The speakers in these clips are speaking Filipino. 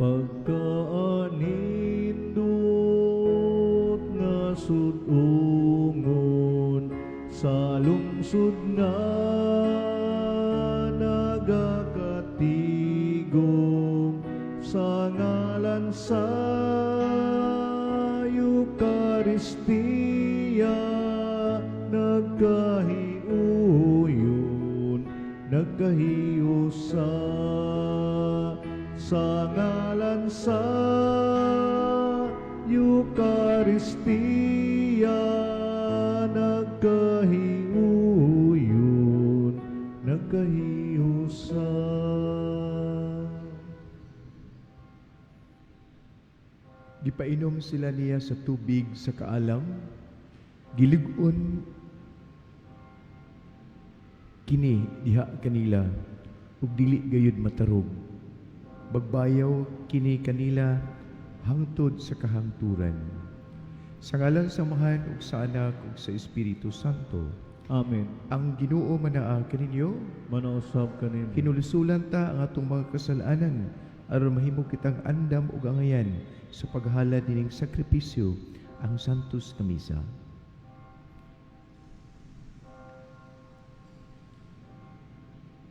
pagkaanindot nga sudungon sa lungsod nga nagakatigom sa ngalan sa Eucharistia nagkahiuyon nagkahiusa sa ngalan sa Eucharistia nagkahiuyon nagkahiusa. Gipainom sila niya sa tubig sa kaalam, gilig-on kini diha kanila, ug dili gayud matarog. Bagbayaw kini kanila hangtod sa kahangturan. Sa ngalan sa Amahan ug sa Anak ug sa Espiritu Santo. Amen. Ang Ginoo manaa kaninyo, Manausab kanin. hinulusulan ta ang atong mga kasalanan aron mahimo kitang andam ug angayan sa paghalad nining sakripisyo ang Santos na Misa.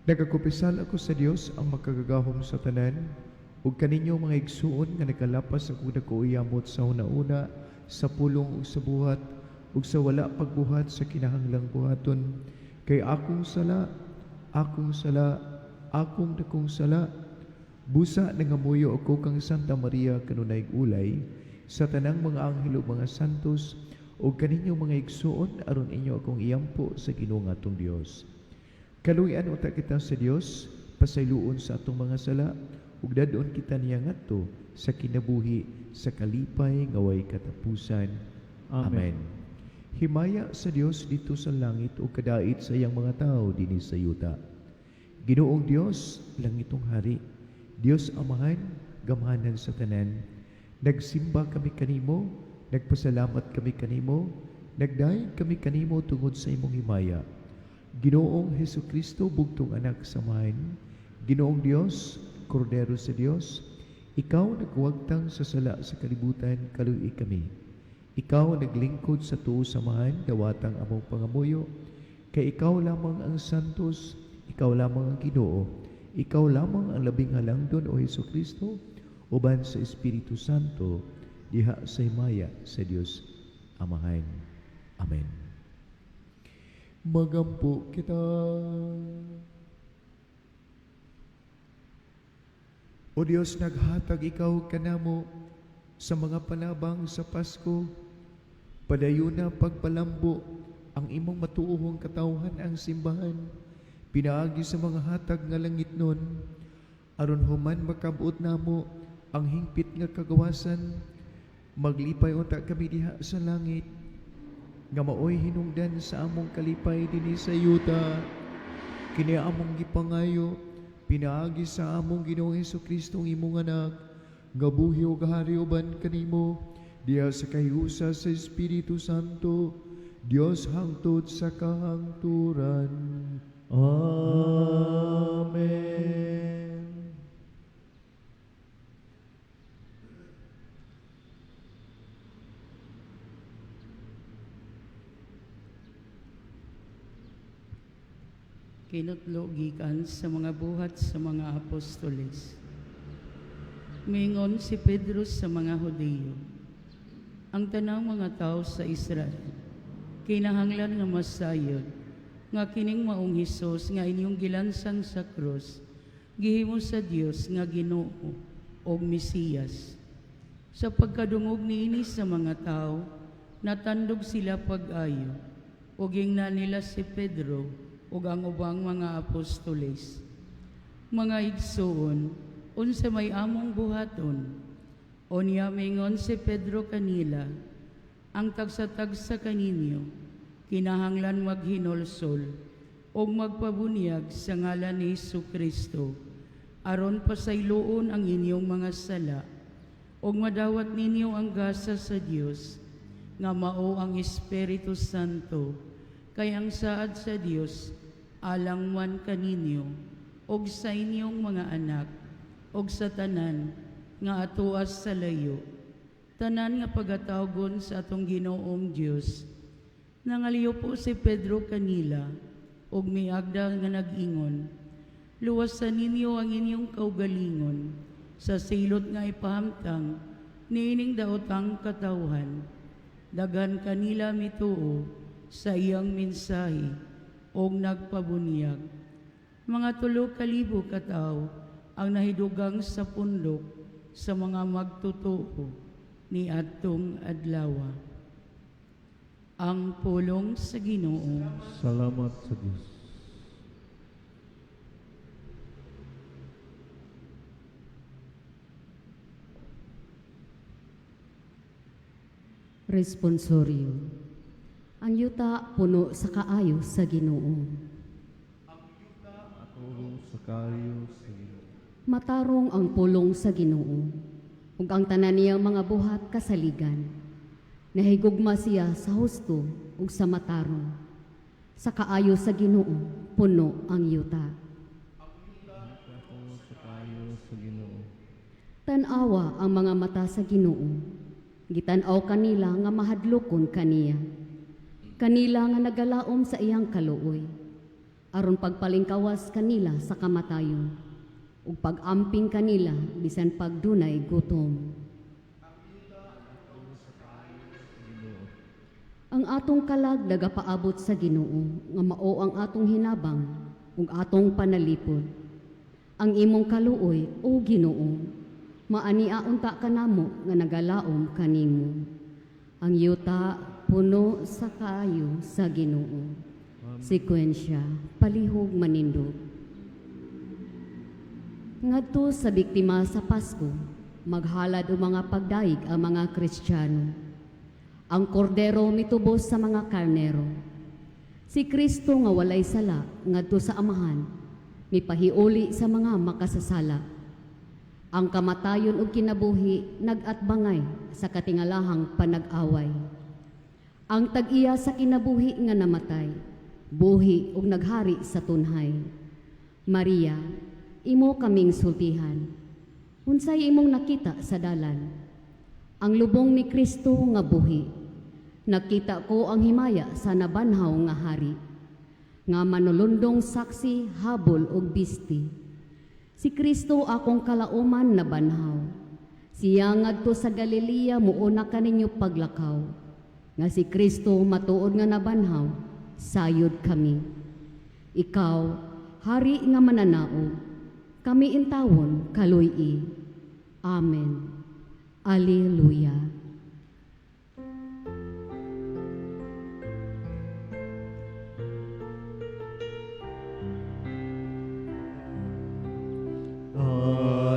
Nagakupisal ako sa Dios ang makagagahom sa tanan ug kaninyo mga igsuon nga nagkalapas ako nagkuuyamot sa una-una sa pulong ug sa buhat ug sa wala pagbuhat sa kinahanglang buhaton kay akong sala dakong sala busa nangamuyo ako kang Santa Maria kanunay ulay sa tanang mga anghel ug mga santos ug kaninyo mga igsuon aron inyo akong iyampo sa Ginoo nga atong Dios. Kaluyan uta kita sa Dios pasayloon sa atong mga sala ug dadon kita niya ngadto sa kinabuhi sa kalipay nga way katapusan. Amen. Himaya sa Dios dito sa langit ug kadait sa iyang mga tao dinhi sa yuta. Ginoong Dios, langitong hari, Dios Amahan, gamhanan sa tanan. Nagsimba kami kanimo, nagpasalamat kami kanimo, nagdaig kami kanimo tungod sa imong himaya. Ginoong Hesukristo, bugtong anak sa Amahan, Ginoong Dios, Kordero sa Dios, ikaw nagwagtang sa sala sa kalibutan, kaluy kami. Ikaw naglingkod sa tuo sa Amahan, dawatang among pangamuyo, kay ikaw lamang ang santos, ikaw lamang ang Ginoo, ikaw lamang ang labing halangdon o Hesukristo, uban sa Espiritu Santo, diha sa himaya sa Dios Amahan. Amen. Magampo kita. O Diyos, naghatag ikaw kanamo sa mga panabang sa Pasko, padayon na pagpalambo ang imong matuohong katawhan ang simbahan, pinaagi sa mga hatag nga langit nun, aron human makabuot namo ang hingpit nga kagawasan, maglipay unta kami diha sa langit, nga maoy hinungdan sa among kalipay dinhi sa yuta, kini among gipangayo, pinaagi sa among Ginoong Hesukristo imong anak, nga buhi ug hari uban kanimo, diha sa kahiusa sa Espiritu Santo, Dios hangtod sa kahangturan. Amen. Kinutlo gikan sa mga buhat sa mga apostoles. Mingon si Pedro sa mga Hudiyo, ang tanang mga tao sa Israel, kinahanglan nga masayod, nga kining maong Hesus nga inyong gilansang sa krus, gihimo sa Dios nga Ginoo o Mesiyas. Sa pagkadungog niini sa mga tao, natandog sila pag-ayo, ug ingna nila si Pedro ug ang ubang mga apostoles. Mga igsoon, unsa may among buhaton, unya mingon si Pedro kanila, ang tagsa-tagsa kaninyo, kinahanglan maghinolsol o magpabunyag sa ngalan ni Jesucristo, aron pasayloon ang inyong mga sala, o madawat ninyo ang gasa sa Dios, nga mao ang Espiritu Santo, kay ang saad sa Dios, alang man kaninyo, og sa inyong mga anak, og sa tanan nga atuas sa layo. Tanan nga pagatawgon sa atong Ginoong Dios. Nangaliyo po si Pedro kanila, og miagda nga nag-ingon, luwasan ninyo ang inyong kaugalingon, sa silot nga ipahamtang, niining daotang katawhan. Daghan kanila mituo sa iyang mensahe, og nagpabunyag. Mga 3,000 katao ang nahidugang sa pundok sa mga magtutuo ni adtong adlawa. Ang pulong sa Ginoo. Salamat sa Diyos. Responsoryo. Ang yuta puno sa kaayo sa Ginoo. Pulong sa kayo sa Ginoo. Matarong ang pulong sa Ginoo, ug ang tanan niyang mga buhat kasaligan. Nahigugma siya sa husto ug sa matarong. Sa kaayo sa Ginoo puno ang yuta. Pulong sa kayo sa Ginoo. Tan-awa ang mga mata sa Ginoo. Gitan-aw kanila nga mahadlokon kaniya. Kanila nga nagalaom sa iyang kaluoy. Aron pagpalingkawas kanila sa kamatayon. Ug pag-amping kanila bisan pagdunay gutom. Ang atong kalag nagapaabot sa Ginoo nga mao ang atong hinabang ug atong panalipod. Ang imong kaluoy o Ginoo maania unta kanamo nga nagalaom kanimo. Ang yuta puno sa kaayo sa Ginoo. Sekwensya palihog manindog. Ngadto sa biktima sa Pasko, maghalad o mga pagdaig ang mga Kristiyano. Ang kordero mitubos sa mga karnero. Si Kristo nga walay sala ngadto sa amahan, mipahiuli sa mga makasasala. Ang kamatayon ug kinabuhi nag-atbangay sa katingalahang panag-away. Ang tag-iya sa kinabuhi nga namatay, buhi ug naghari sa tunhay. Maria, imo kaming sultihan. Unsay imong nakita sa dalan? Ang lubong ni Kristo nga buhi. Nakita ko ang himaya sa nabanhaw nga hari. Nga manulundong saksi, habol ug bisti. Si Kristo akong kalauman na banhaw. Siya ngadto sa Galilea muuna kaninyo paglakaw. Nga si Kristo matuod nga nabanhaw, sayod kami. Ikaw, hari nga mananao, kami intawon kaluy-i. Amen. Alleluia.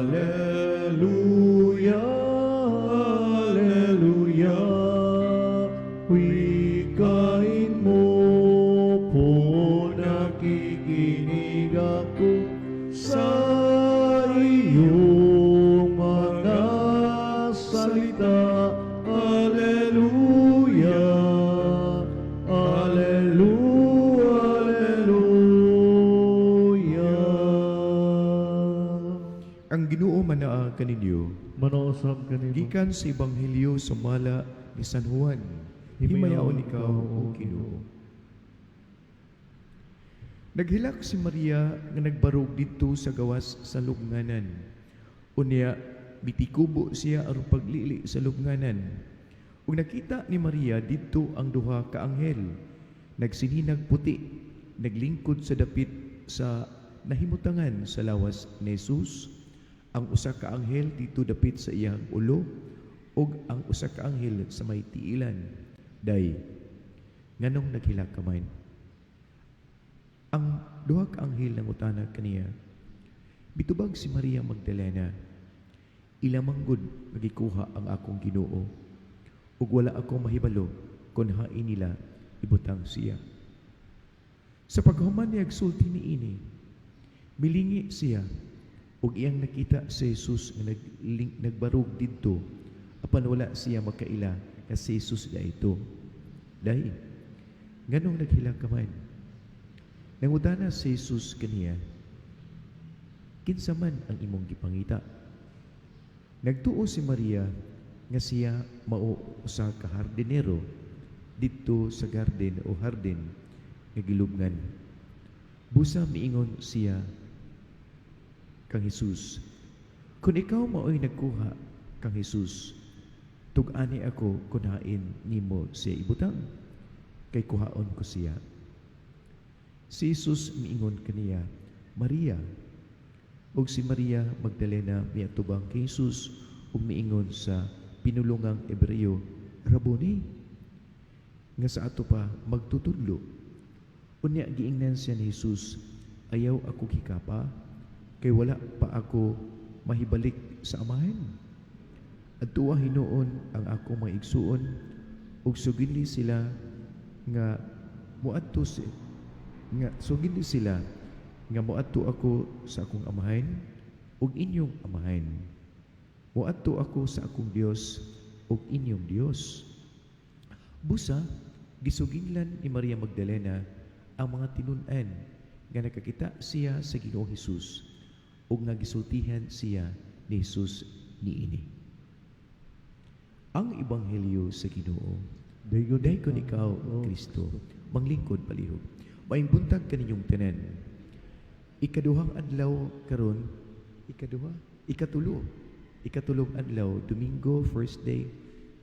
Alleluia, Alleluia, wikain mo po nakikinig ako sa iyong mga salita. Alleluia, Alleluia, Alleluia. Ang Ginoo manaa kaninyo Manausap kanimo. gikan sa ebanghelyo sa mala ni San Juan. Himayaon ikaw o Ginoo. Naghilak si Maria nga nagbarog didto sa gawas sa lubnganan. Unya bitikubo siya aron paglili sa lubnganan. Ug nakita ni Maria didto ang duha ka anghel, nagsininag puti, naglingkod sa dapit sa nahimutangan sa lawas ni Jesus. Ang usa ka anghel dito dapit sa iyang ulo ug ang usa ka anghel sa may tiilan. Day, nganong naghilak ka man? Ang duha ka anghel nangutana kaniya, bitubag si Maria Magdalena, ilamanggod magikuha ang akong Ginoo ug wala ako mahibalo kun hain nila ibutang siya. Sa paghuman niya agsulti niini, milingi siya ug iyang nakita si Jesus nga nagbarog didto apan wala siya makaila nga si Jesus da ito. Dai, nganong naghilak ka man? Nangutana si Jesus kaniya, kinsa man ang imong gipangita? Nagtuo si Maria nga siya mao usa ka hardinero didto sa garden o hardin nga gilubngan. Busa miingon siya kang Hesus, kung ikaw mao'y nagkuha kang Hesus, tug-ani ako kunain nimo siya ibutang, kay kuhaon ko siya. Si Jesus miingon kaniya, Maria. Ug si Maria Magdalena miatubang kay Jesus ug miingon sa pinulungang Hebreo, Rabboni, nga sa ato pa magtutudlo. Unya giingnan siya ni Jesus, ayaw ako hikapa, kay wala pa ako mahibalik sa amahan. Adtuwa hinuon ang akong mga igsuon, ug sugili sila nga muadto nga muadto ako sa akong amahan ug inyong amahan. Muadto ako sa akong Dios ug inyong Dios. Busa gisuginglan ni Maria Magdalena ang mga tinun-an nga nakakita siya sa Ginoong Hesus ug nga gisultihan siya ni Hesus niini. Ang ebanghelyo sa Ginoo. Dayon ikaw, Kristo, manglingkod palihog. Maayong buntag kaninyong tanan. Ikaduhang adlaw karon, ikatulong adlaw, Domingo, first day,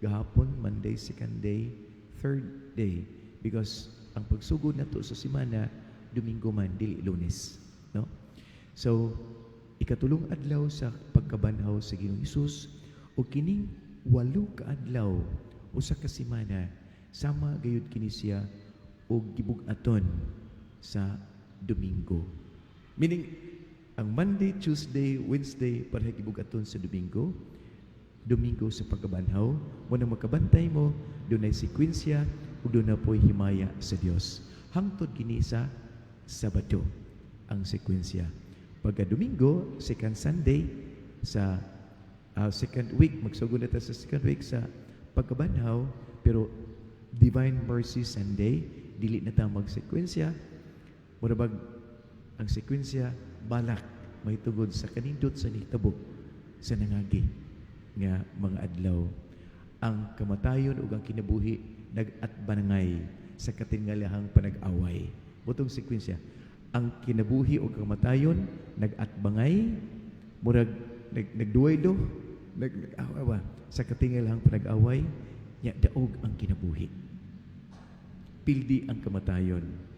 gahapon, Monday, second day, third day. Because ang pagsugod na to sa simana, Domingo man, dili Lunes. No? So, ikatulong adlaw sa pagkabanhaw sa Ginoong Hesus, o kining 8 ka adlaw, usa ka simana, sama gayud kini siya og gibug-aton sa Domingo. Meaning, ang Monday, Tuesday, Wednesday para gibug-aton sa Domingo, Domingo sa pagkabanhaw, muna makabantay mo, doon ay sekwensya ug doon na po'y himaya sa Dios. Hangtod kini sa Sabado ang sekwensya. Pagka Domingo, second Sunday sa second week, magsugod na ta sa second week sa pagkabanhaw, pero Divine Mercy Sunday, dili na ta magsekwensya. Murabag ang sekwensya balak may tugod sa kanindot sa nitabo sa nangagi nga mga adlaw. Ang kamatayon ug ang kinabuhi nag-atbanangay sa katingalahang panag-away. Butong sekwensya, ang kinabuhi ug kamatayon nag-atbangay, murag nagduwaydo, nag-awa sa katingalahang panag-away, nya daog ang kinabuhi. Pildi ang kamatayon.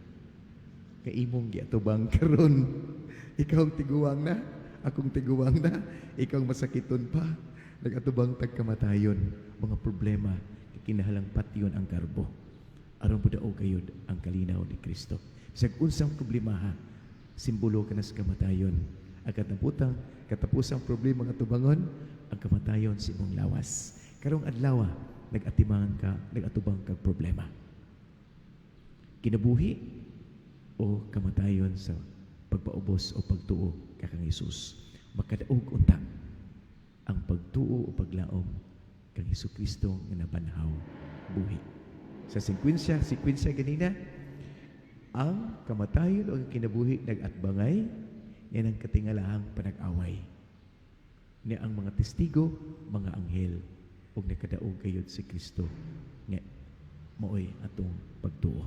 Kaimong giatubang karon. Ikaw tiguwang na, akong tiguwang na, ikaw masakiton pa. Nagatubang tagkamatayon, mga problema, kinahalang patyon ang karbo. Aron po daog kayod ang kalinaw ni Kristo. Bisag unsang problema ha, simbolo ka na sa kamatayon. Ang katapusang problema nga tubangon, ang kamatayon sa imong lawas. Karong adlaw, nag-atimangan ka, nag-atubang kag problema. Kinabuhi o kamatayon sa pagpaubos o pagtuo kakang Hesus. Makadaog unta ang pagtuo o paglaom kang Hesukristo nga nabanhaw buhi. Sa sekwensya ganina, ang kamatayon o ang kinabuhi nag-atbangay, yan ang katingalahang panag-away. Ni ang mga testigo, mga anghel, o nakadaog gayud si Kristo nga maoy atong pagtuo.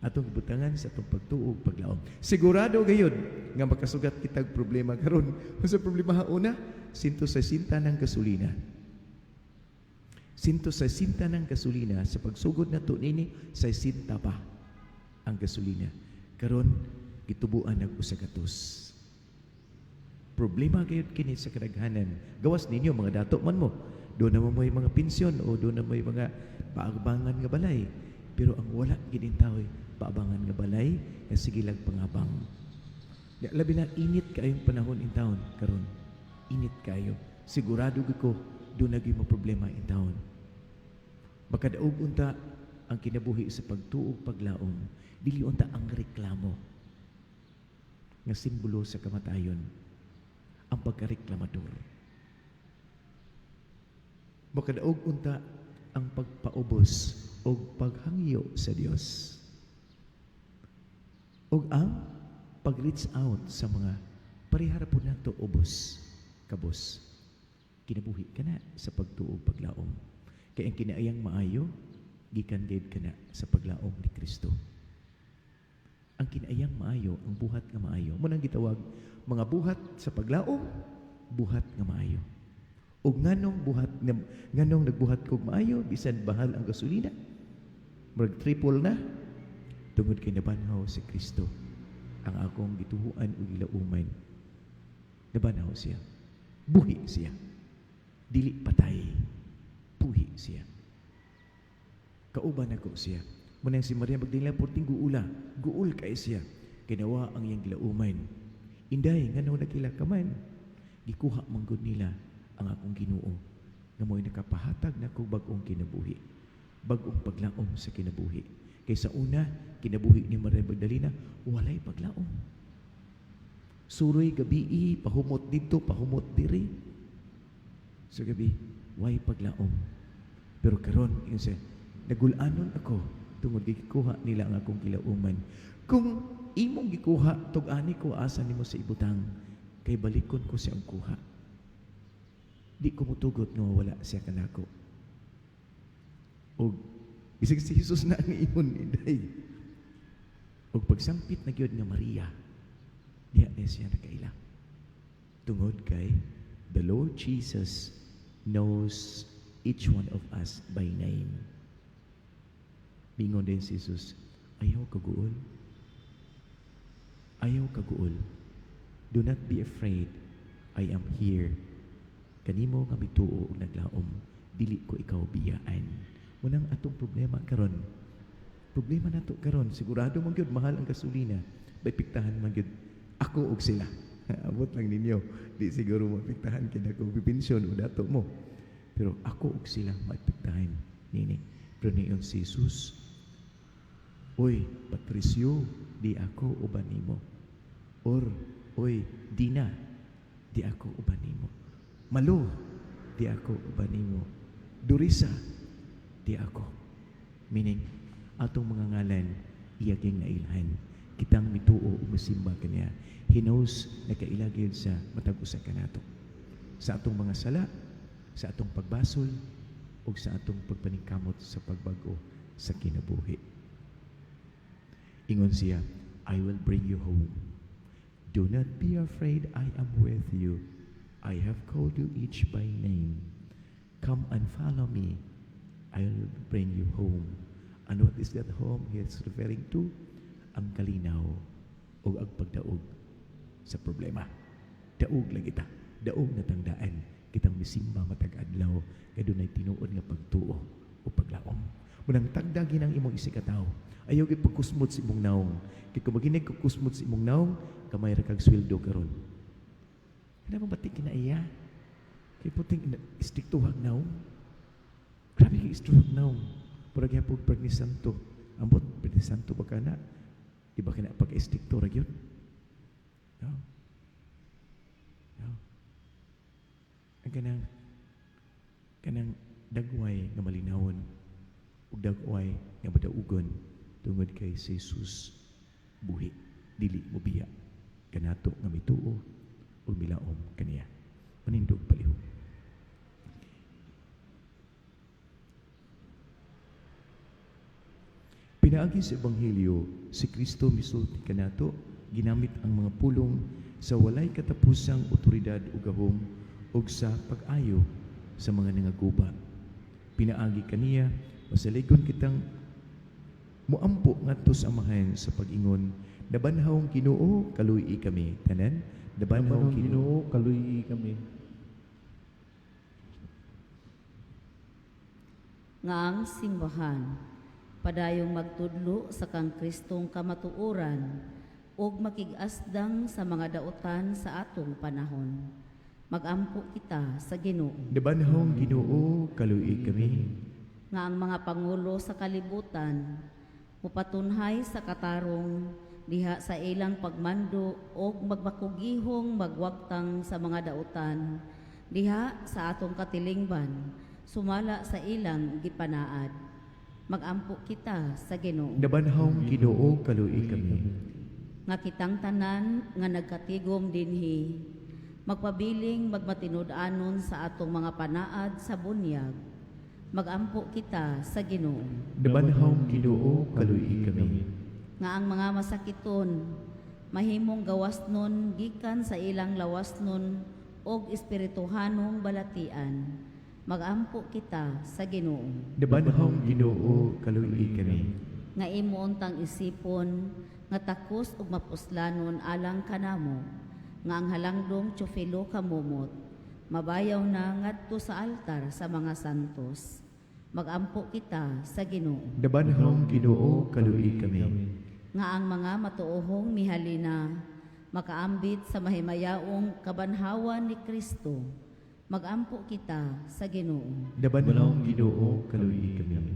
Atong butangan sa atong pagtuo ug paglaom. Sigurado gayud nga makasugat kitag problema karon. Sa problema una, 160 ng gasolina. 160 ng gasolina sa pagsugod na to nini 60 pa ang gasolina. Karon gitubuan nag usa ka tus. Problema gayud kini sa kadaghanan. Gawas ninyo mga dato man mo. Doon naman may mga pensyon o doon naman may mga paabangan nga balay. Pero ang wala ginintaw paabangan nga balay nga sige lang pangabang. Labi na init kayong panahon in taon karon. Init kayo. Sigurado ko doon naging mga problema in taon. Makadaog unta ang kinabuhi sa pagtuo paglaom. Dili unta ang reklamo nga simbolo sa kamatayon. Ang pagkareklamador. Makadaog unta ang pagpaubos o paghangyo sa Dios. O ang pag-reach out sa mga parihara po nato ubos, kabos. kinabuhi ka na sa pagtuo paglaom. Kaya ang kinaayang maayo, gikan gayud ka na sa paglaom ni Kristo. Ang kinaayang maayo, ang buhat nga maayo. Munang gitawag, mga buhat sa paglaom, buhat nga maayo. O nganong nagbuhat kog maayo, bisan bahal ang gasolina, murag triple na, tungod kay nabanhaw si Kristo, ang akong gituhuan o gilauman. Nabanhaw siya. Buhi siya. Dili patay. Buhi siya. Kauban ako siya. Munang si Maria Magdalena porting guula. Guul kay siya. Kinawa ang iyang gilauman. Inday, ngano nakila ka man. Gikuha manggod nila ang akong Ginoo. Nga mo'y nakapahatag na ko bagong kinabuhi. Bagong paglaom sa kinabuhi. Kaysa una, kinabuhi ni Maria Magdalena, walay paglaom. Suroy gabi, pahumot dito, pahumot diri. Sa gabi, way paglaom. Pero karon, yun siya, nagulanon ako tungod gikuha nila ang akong kilauman. Kung imong gikuha, tug-ani ko asa nimo sa ibutang, kay balikon ko siyang kuha. Di ko mutugot nga wala siya kanako. O bisig si Jesus na ang imon inday. O pagsangpit na gyud nga Maria, diha na siya nakaila. Tungod kay the Lord Jesus knows each one of us by name. Bingon din si Jesus, ayaw kaguol. Ayaw kaguol. Do not be afraid. I am here. Kanimo nga mituo og naglaom, dili ko ikaw biyaan. Munang atong problema karon. Problema nato karon, sigurado man gyud mahal ang gasolina. Bipiktahan man gyud ako og sila. Abot lang ninyo. Di siguro mapiktahan kina ko bipensyon o dato mo. Pero ako og sila mapiktahan nini. Pero niyon si Jesus, oy, Patricio, di ako uban nimo. Or, oy, Dina, di ako uban nimo. Malo, di ako uban nimo. Durisa, di ako. Meaning, atong mga ngalan, iyaging nailhan. Kitang mituo o masimba kaniya. He knows na kailagid sa matag-usa kanato. Sa atong mga sala, sa atong pagbasol, o sa atong pagpaningkamot sa pagbago sa kinabuhi. Ingon siya, I will bring you home. Do not be afraid, I am with you. I have called you each by name. Come and follow me. I will bring you home. And what is that home he is referring to? Ang kalinaw o ang pagdaog sa problema. Daog lang kita. Daog na tangdaan. Kitang misimba matag-adlaw kaya doon ay tinuod nga pagtuo o paglaom. Munang tagdagin ang imong isikataw. Ayaw gid pagkusmot sa imong naong. Kaya kung maginig kusmot sa imong naong, kamay ra kag sweldo karon. Kada mo batik kinaiya? Kaya puting istiktuhag naong. Grabe kay istiktuhag naong. Pura kaya po Perni Santo. Ambot, Perni Santo ba ka na? Di ba ka na pag-istikto ra yun? No. No. Ang kanang dagway nga malinawon ug dagway nga madaugon tungod kay si Jesus buhi dili mo biya kanato nga mituo ug milaom kaniya manindog palihog. Pinaagi sa Ebanghelyo, si Kristo misulti kanato ginamit ang mga pulong sa walay katapusang otoridad ug gahom ug sa pag-ayo sa mga nangaguba. Pinaagi kaniya masaligon kitang muampo ngadto sa amahan sa pag-ingon, nabanhawng Ginoo kaluy kami. Tanan, nabanhawng Ginoo kaluy kami. Nga ang simbahan, padayong magtudlo sa kang Kristong kamatuoran ug makigasdang sa mga dautan sa atong panahon. Magampo kita sa Ginoo. nabanhawng Ginoo kaluy kami. Nga ang mga pangulo sa kalibutan, mupatunhay sa katarong diha sa ilang pagmando ug magbakugihong magwagtang sa mga dautan diha sa atong katilingban sumala sa ilang gipanaad. Magampo kita sa Ginoo. Nabanhawng Ginoo kaluy kami. Nga kitang tanan nga nagkatigom dinhi magpabiling magmatinud-anon sa atong mga panaad sa bunyag. Magampo kita sa Ginoo. Nabanhawng Ginoo, kaluy kami. Nga ang mga masakiton mahimong gawasnon gikan sa ilang lawasnon og espirituhanong balatian. Magampo kita sa Ginoo. Nabanhawng Ginoo, kaluy kami. Nga imo untang isipon nga takos ug mapuslanon alang kanamo, nga ang halangdong tiofilo kamumot mabayaw na ngadto sa altar sa mga santos. Magampo kita sa Ginoo. Nabanhawng Ginoo, kaluy kami. Nga ang mga matuohong mihalina makaambit sa mahimayaong kabanhawan ni Kristo. Magampo kita sa Ginoo. Nabanhawng Ginoo, kaluy kami.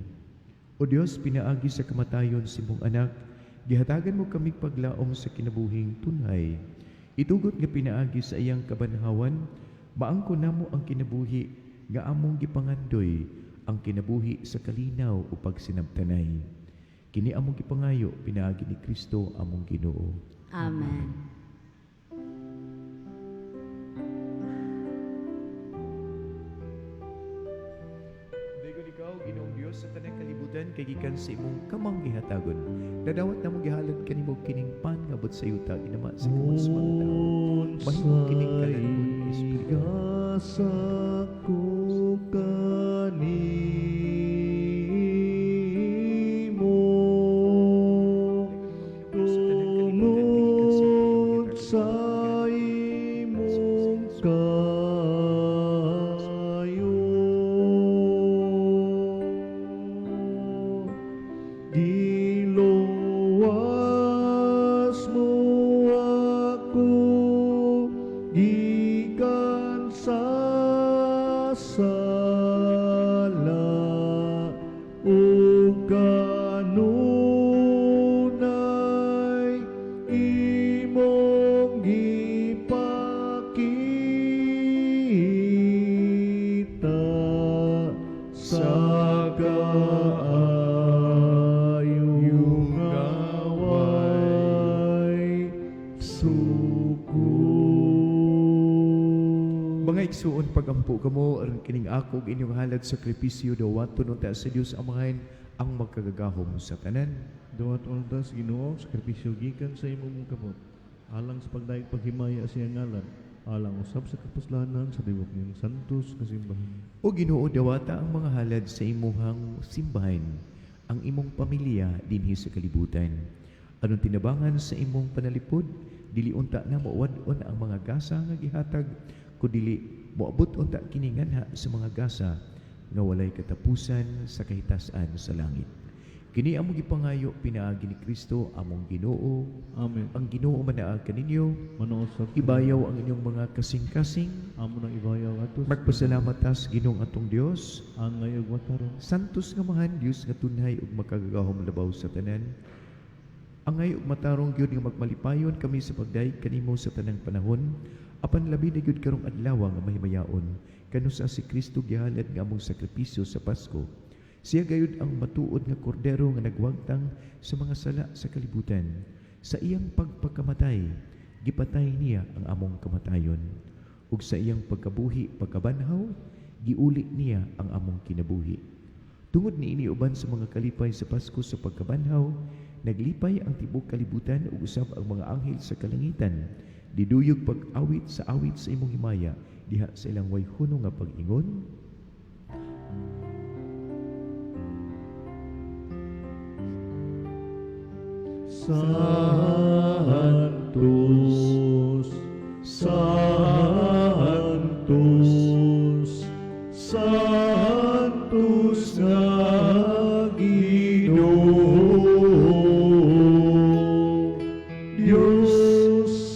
O Dios, pinaagi sa kamatayon si mong anak, gihatagan mo kami paglaom sa kinabuhing tunay. Itugot nga pinaagi sa iyang kabanhawan, maangko namo ang kinabuhi nga among gipangandoy, ang kinabuhi sa kalinaw o pagsinabtanay. Kini among gipangayo pinaagi ni Kristo among Ginoo. Amen. Dayon ikaw, Ginoong Dios, sa tanang kalibutan, kay gikan sa imong kamang gihatagon. Dadawat namong gihalad kanimo kining pan nga but sa yuta ginama sa kamot sa mga tao. Mahimong kining kalalbon ni Espiritu. Sa ko kanimo tungod sa imong kayo giluwas mo ako gikan sa sala o kanunay imong gipakita sa kaayong away suko. Mga igsuon pagampo kamo aron kining akog inyong halad sakripisyo dawaton unta sa Dios Amahan ang magkagagahom sa tanan. Dawat ontas Ginoo sakripisyo gikan sa imong kamot alang sa pagdaig paghimaya sa iyang ngalan alang usab sa kapuslanan sa tibuok niyang santos kasimbahan. O Ginoo, dawata ang mga halad sa imuhang simbahan, ang imong pamilya dinhi sa kalibutan. Aron tinabangan sa imong panalipod, dili unta na mowadon ang mga gasa nga gihatag, kudili moabot unta kini nganha sa mga gasa nga walay katapusan sa kahitasan sa langit. Kini among gipangayo pinaagi ni Kristo among Ginoo. Amen. Ang Ginoo manaag kaninyo, Manoosab ibayaw ang inyong mga kasing-kasing. amo nang ibayaw atos Magpasalamat tas Ginoong atong Dios. ang ngayog wataron. Santos nga mahan Dios nga tunhay ug makagagahom labaw sa tanan. Ang ngay ug matarong gyud nga magmalipayon kami sa pagdaig kanimo sa tanang panahon, apan labi na gyud karong adlaw nga mahimayaon kanus si Kristo gihalad nga among sakripisyo sa Pasko. Siya gayud ang matuod nga kordero nga nagwagtang sa mga sala sa kalibutan. Sa iyang pagpakamatay, gipatay niya ang among kamatayon. Ug sa iyang pagkabuhi, pagkabanhaw, giuli niya ang among kinabuhi. Tungod ni ini uban sa mga kalipay sa Pasko sa pagkabanhaw, naglipay ang tibuok kalibutan ug usab ang mga anghel sa kalangitan. Diduyog pag-awit sa imong himaya diha sa ilang way hunong nga pag-ingon. Santos, Santos, Santos nga Ginoo, Diyos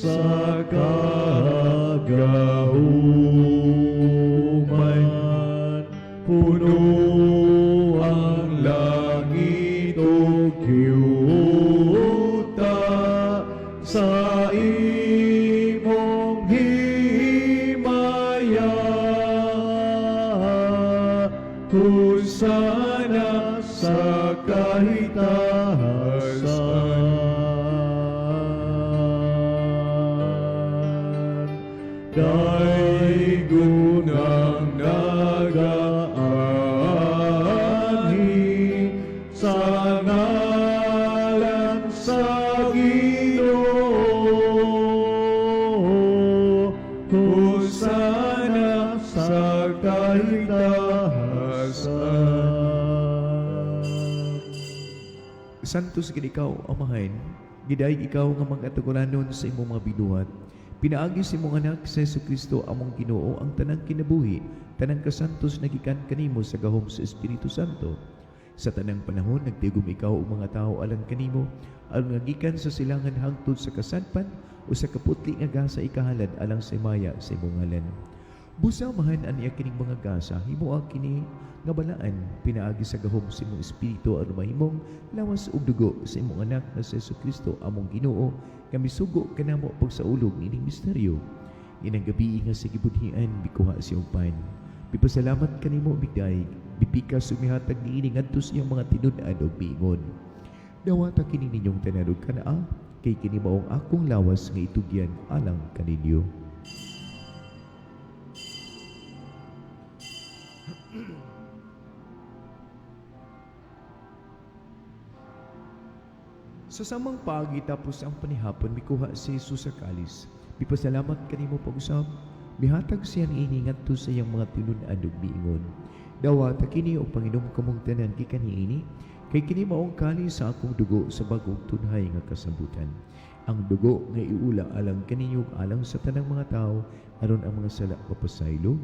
sa kagahuman, puno ang langit o kiyuta sa imong himaya. Hosana sa kahitasan. daigon ang nagaanhi sa ngalan sa Ginoo. Hosana sa kaitaasan. Santos gid ikaw, Amahan, gidayeg ikaw nga magkatuguranon sa imong mga binuhat. Pinaagi sa imong anak sa Jesucristo among Ginoo ang tanang kinabuhi, tanang kasantos nagikan kanimo sa gahom sa Espiritu Santo. Sa tanang panahon nagtigom ikaw og mga tao alang kanimo aron nagikan sa silangan hangtod sa kasadpan o sa kaputli nga gasa ikahalad alang sa maya sa imong ngalan. Busa mahan aniya kining mga gasa, himuha kini nga balaan pinaagi sa gahom sa imong espiritu aron mahimong lawas ug dugo sa imong anak na si Jesucristo among Ginoo nga misugo kanamo pagsaulog nining misteryo. Inang gabi nga sa gibudhian bikuha siyang pan. Bipasalamat kanimo bigdaig, bipika sumihatag niini ngadto sa iyang mga tinud-an ug biingon. Dawata kini ninyong tanan og kanaa kay kini maong akong lawas nga itugyan alang kaninyo. Sa samang paagi tapos ang panihapon mikuha si Jesus sa kalis. Bipasalamat kanimo pag-usab, mihatag siya niini ngadto sa iyang mga tinud-an ug biingon. Dawata kini og Panginoon kamong tanan gikan niini, kay kini maong kalis sa akong dugo sa bagong tunhay nga kasabutan. Ang dugo nga iula alang kaninyo alang sa tanang mga tao aron ang mga sala papasaylo,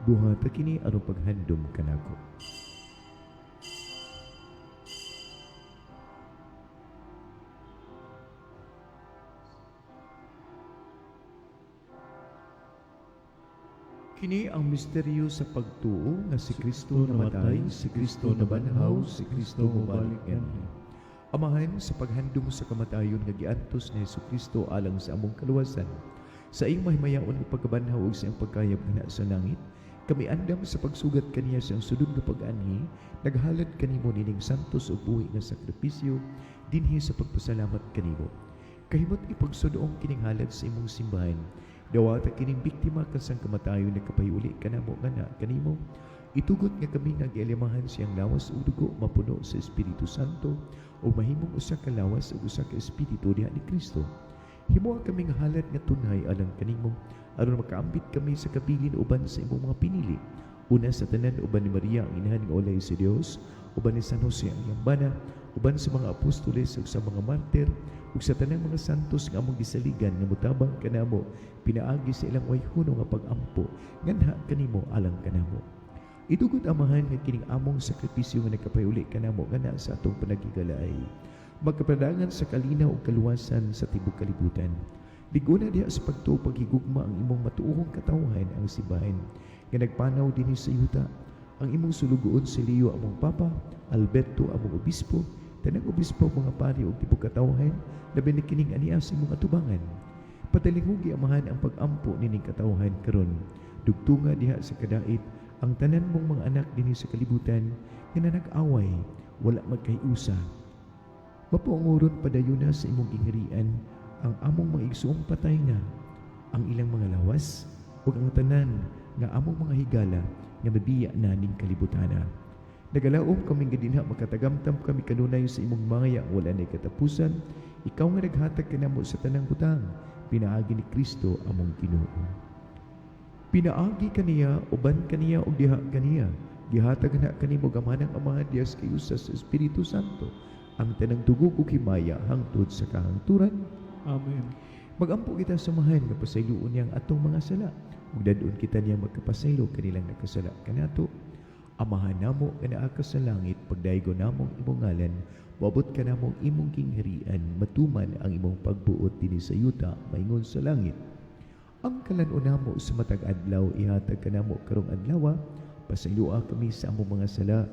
buhata kini aron paghandom kanako. Kini ang misteryo sa pagtuo nga si Kristo namatay, si Kristo nabanhaw, si Kristo mobalik ganhi. Amahan, sa paghandom sa kamatayon nga giantos ni Jesucristo alang sa among kaluwasan, sa iyong mahimayaon nga pagkabanhaw ug sa iyang pagkayab nga sa langit, kami andam sa pagsugat kaniya sa iyang sudod nga pag-anhi, naghalad kanimo nining santos ug buhi nga sakripisyo dinhi sa pagpasalamat kanimo. Kahimot ipagsudoong kining halad sa imong simbahan. Dawata kining biktima kasang kamatayon na kapahiuli kanamo ngana kanimo. Itugot nga kami nga gialimahan siyang lawas ug dugo mapuno sa Espiritu Santo o mahimong usa ka lawas ug usa ka espiritu diha ni Kristo. Himuha kami nga halad nga tunay alang kanimo aron makaambit kami sa kabilin uban sa imong mga pinili. Una sa tanan uban ni Maria ang inahan nga ulay si Dios, uban ni San Jose ang iyang bana, uban sa mga apostoles ug sa mga martir ug sa tanang mga santos nga among gisaligan nga mutabang kanamo pinaagi sa ilang wayhuno nga pag-ampo nganha kanimo alang kanamo. Idugot amahan nga kining among sakripisyo nga nagkapahiuli kanamo ngana sa atong panaghigalay. Magkapadangan sa kalinaw ug kaluwasan sa tibuok kalibutan. Liguna diha sa pagtuo paghigugma ang imong matuohong katawhan ang simbahan nga nagpanaw dinhi sa yuta. Ang imong sulugoon si Leo among Papa, Alberto among obispo, tanang obispo mga pari ug tibuok katawhan labi na kining aniya sa imong atubangan. Padalingugi amahan ang pag-ampo nining katawhan karon. Dugtunga diha sa kadait ang tanan mong mga anak dinhi sa kalibutan nga nag-away, wala magkayusa. Mapuunguron padayuna sa imong gingharian ang among mga igsoong patay na, ang ilang mga lawas ug ang tanan nga among mga higala nga mabiya na ning kalibutana. Nagalaom kami nga dinha makatagamtam kami kanunay sa imong mga wala na katapusan. Ikaw nga naghatag kanamo sa tanang butang, pinaagi ni Kristo among Ginoo. Pinaagi kaniya, uban kaniya ug diha kaniya. Gihatag na kanimo gamanang Amahan Dios kay usa sa Espiritu Santo, ang tanang tugog ug himaya hangtod sa kahangturan. Amen. Magampo kita samahan nga pasayloon niyang atong mga sala, ug dadon kita niya magkapasaylo kanilang nakasala kanato. Amahan namo nga naa ka sa langit, pagdaygon namong imong ngalan, moabot ka namong imong kingharian, matuman ang imong pagbuot dinhi sa yuta maingon sa langit. Ang kalan-on namo sa matag adlaw ihatag kanamo karong adlaw, pasayloa kami sa among mga sala,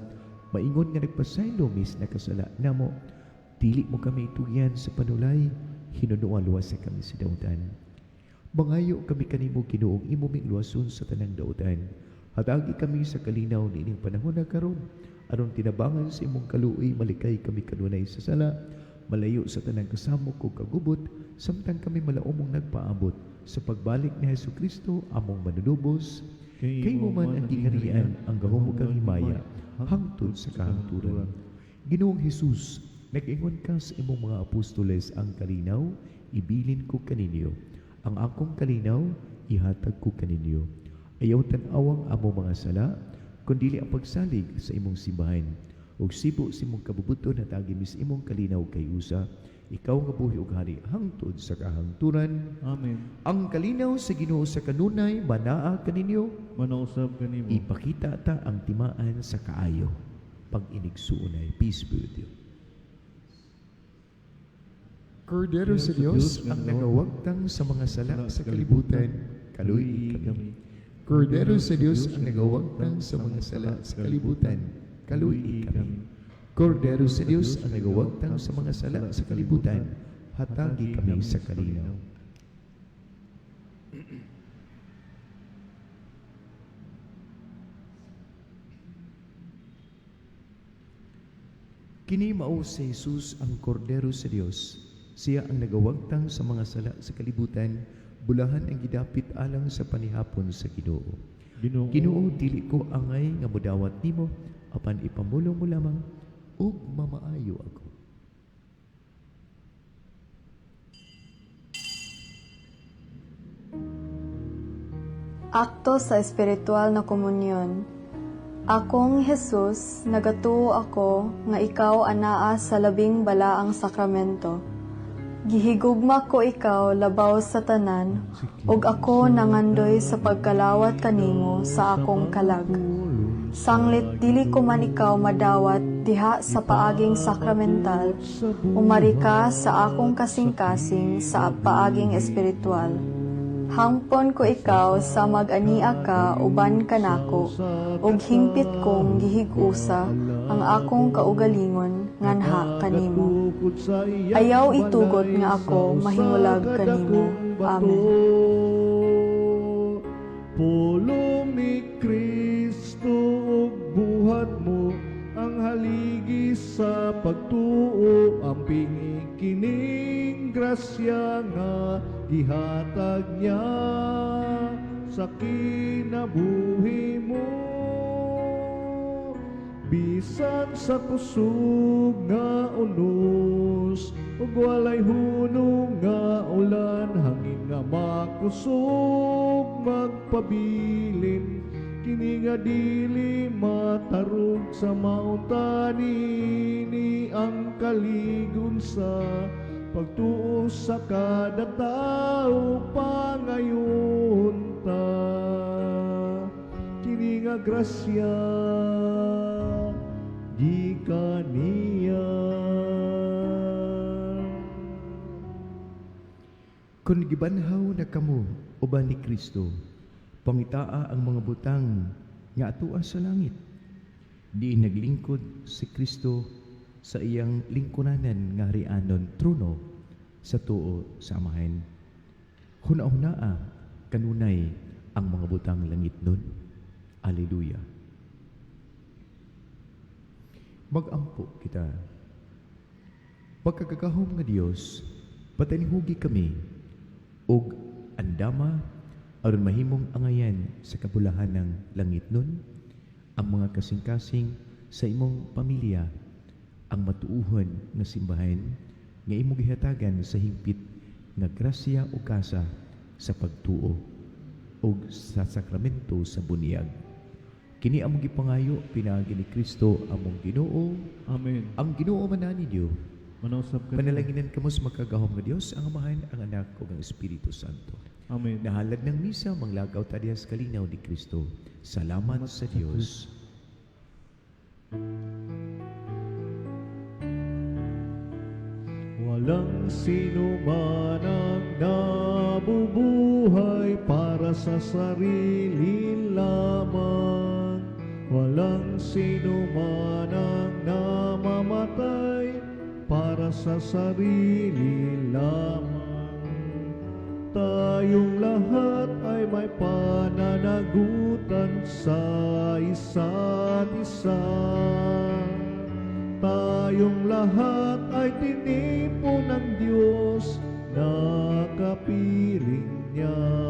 maingon nga nagpasaylo mis nakasala namo. Dili mo kami itugyan sa panulay, hinunuan luwas sa kami sa dautan. Mangayo kami kanimo Ginoo imo ming luwason sa tanang dautan. Hatagi kami sa kalinaw niining panahon na karon, aron tinabangan sa imong kaluoy malikay kami kanunay sa sala, malayo sa tanang kasamok o kagubot, samtang kami malaumong nagpaabot sa pagbalik ni Hesu Kristo among manunubos, kay mo man ang gingharian ang gahumog kang himaya, hangtod sa kahangturan. Ginoong Jesus, nag-ingon ka sa imong mga apostoles ang kalinaw, ibilin ko kaninyo. Ang akong kalinaw, ihatag ko kaninyo. Ayaw tan-awang among mga sala, kundili ang pagsalig sa imong simbahan. Og sibo sa imong kabubuton at agimis imong kalinaw kay usa, ikaw nga buhi ug hari hangtod sa kahangturan. Amen. Ang kalinaw sa Ginoo sa kanunay manaa kaninyo. Manausab kanimo. Ipakita ta ang timaan sa kaayo. Pag-inigsuunay, peace be with you. Kordero sa Dios, ang nagawagtang sa mga sala sa kalibutan, kaluy kami. Kordero sa Dios, ang nagawagtang sa mga sala sa kalibutan, kaluy kami. Kordero sa Dios, ang nagawagtang sa mga sala sa kalibutan, hatagi kami sa kalinaw. Kini mao si Jesus ang Kordero sa Dios. Siya ang nagawagtang sa mga sala sa kalibutan, bulahan ang gidapit alang sa panihapon sa Ginoo. Ginoo, dili ko angay nga mudawat nimo, apan ipamulong mo lamang ug mamaayo ako. Akto sa espiritual na komunyon. Akong Jesus, nagatuo ako nga ikaw anaa sa labing balaang sakramento. Gihigugma ko ikaw labaw sa tanan, ug ako nangandoy sa pagkalawat kanimo sa akong kalag. Sanglit dili ko man ikaw madawat diha sa paaging sakramental, umari ka sa akong kasing-kasing sa paaging espiritual. Hangpon ko ikaw sa mag-ania ka uban kanako, ug hingpit kong gihig-usa ang akong kaugalingon nganha kanimo. Ayaw itugot nga ako mahingulag kanimo. Amen. Pulong ni Kristo ug buhat mo ang haligi sa pagtuo, ang pingi kining grasya nga gihatag niya sa kinabuhi mo. Bisan sa kusog nga unos, ug walay hunong nga ulan, hangin nga makusog magpabilin, kini nga dili matarog sa mautani ni ang kaligon sa pagtuo sa kada tao pangayon ta. Kini nga grasya di kaniya. Kung gibanhaw na kamo uban ni Kristo, pangitaa ang mga butang nga atua sa langit. Di naglingkod si Kristo sa iyang lingkuranan nga harianon trono sa tuo sa amahan. Huna-hunaa kanunay ang mga butang langit nun. Alleluia. Magampo kita. Pagkagagahom nga Dios, patanihugi kami og andama aron mahimong angayan sa kabulahan ng langit nun, ang mga kasing-kasing sa imong pamilya, ang matuuhon nga simbahan nga imong gihatagan sa hingpit nga grasya o kasa sa pagtuo o sa sakramento sa bunyag. Kini among gipangayo pinaagi ni Kristo among Ginoo. Amen. Ang Ginoo manani Diyo. Manausap ka. Panalaginan kamo sa makagahom nga Dios, ang Amahan, ang Anak ug ang Espiritu Santo. Amen. Nahalad ng misa, manglagaw ta diha sa kalinaw ni Kristo. Salamat sa Dios. Walang sino man ang nabubuhay para sa sarili lamang. Walang sino man ang namamatay para sa sarili lamang. Tayong lahat ay may pananagutan sa isa't isa. Tayong lahat ay tinipo ng Diyos, nakapiling niya.